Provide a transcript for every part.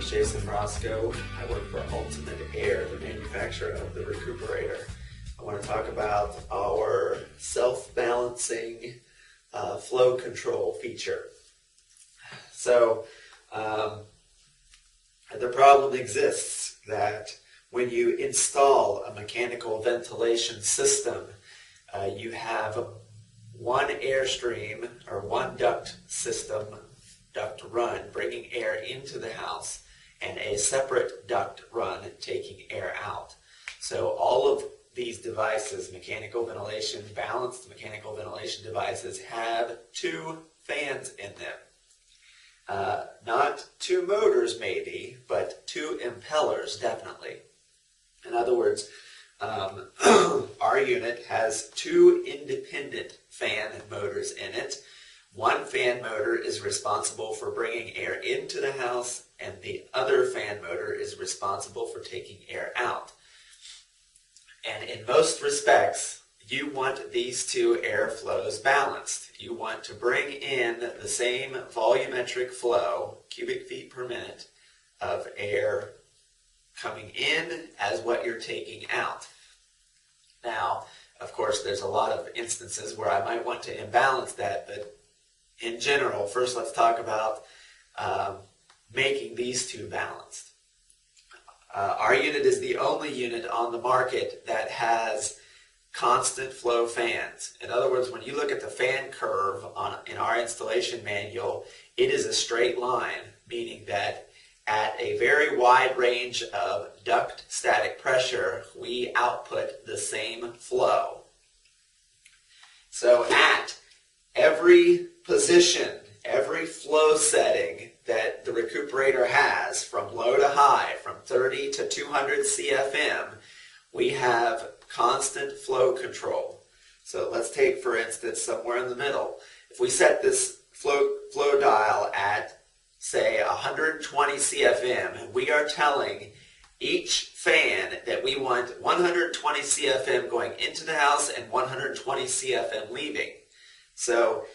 I work for Ultimate Air, the manufacturer of the recuperator. I want to talk about our self-balancing flow control feature. So the problem exists that when you install a mechanical ventilation system, you have one airstream or one duct system, duct run, bringing air into the house, and a separate duct run taking air out. So all of these devices, mechanical ventilation, balanced mechanical ventilation devices, have two fans in them. Not two motors maybe, but two impellers definitely. In other words, our unit has two independent fan motors in it. One fan motor is responsible for bringing air into the house, and the other fan motor is responsible for taking air out. And in most respects, you want these two air flows balanced. You want to bring in the same volumetric flow, cubic feet per minute, of air coming in as what you're taking out. Now, of course, there's a lot of instances where I might want to imbalance that, but in general, first let's talk about making these two balanced. Our unit is the only unit on the market that has constant flow fans. In other words, when you look at the fan curve in our installation manual, it is a straight line, meaning that at a very wide range of duct static pressure, we output the same flow. So at every position, every flow setting that the recuperator has, from low to high, from 30 to 200 CFM, we have constant flow control. So let's take, for instance, somewhere in the middle. If we set this flow dial at, say, 120 CFM, we are telling each fan that we want 120 CFM going into the house and 120 CFM leaving. So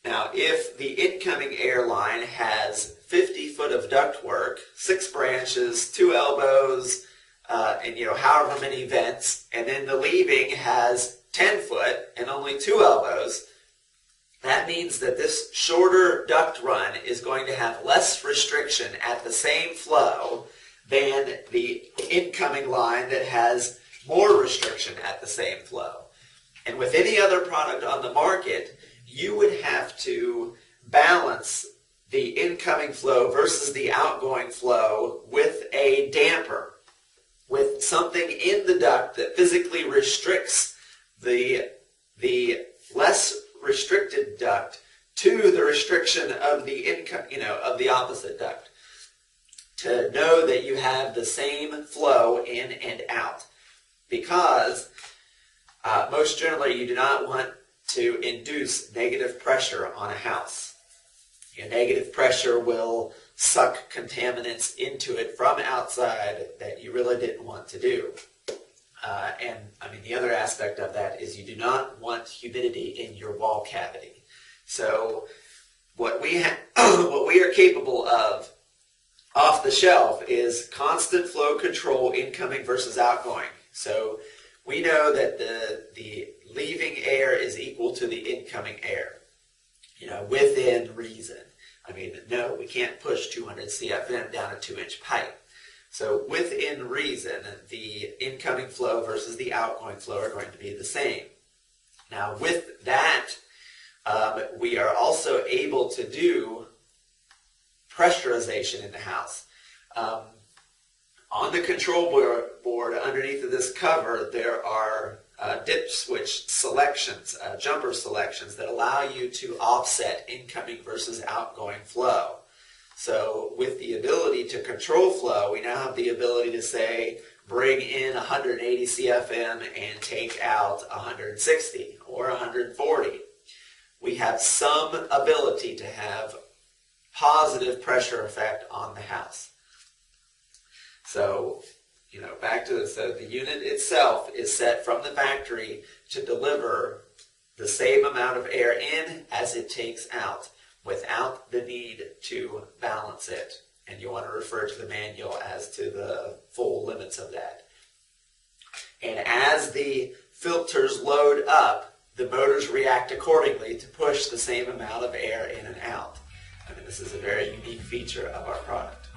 now if the incoming air line has 50 foot of ductwork, 6 branches, 2 elbows, and however many vents, and then the leaving has 10 foot and only 2 elbows, that means that this shorter duct run is going to have less restriction at the same flow than the incoming line that has more restriction at the same flow. And with any other product on the market, you would have to balance the incoming flow versus the outgoing flow with a damper, with something in the duct that physically restricts the less restricted duct to the restriction of the of the opposite duct, to know that you have the same flow in and out. Because most generally you do not want to induce negative pressure on a house. Negative pressure will suck contaminants into it from outside that you really didn't want to do. And the other aspect of that is you do not want humidity in your wall cavity. So what we are capable of off the shelf is constant flow control, incoming versus outgoing. So we know that the leaving air is equal to the incoming air, within reason. No, we can't push 200 CFM down a 2-inch pipe. So within reason, the incoming flow versus the outgoing flow are going to be the same. Now with that, we are also able to do pressurization in the house. On the control board underneath of this cover, there are dip switch selections, jumper selections that allow you to offset incoming versus outgoing flow. So with the ability to control flow, we now have the ability to say, bring in 180 CFM and take out 160 or 140. We have some ability to have positive pressure effect on the house. So, back to this. So the unit itself is set from the factory to deliver the same amount of air in as it takes out, without the need to balance it. and you want to refer to the manual as to the full limits of that. And as the filters load up, the motors react accordingly to push the same amount of air in and out. I mean, this is a very unique feature of our product.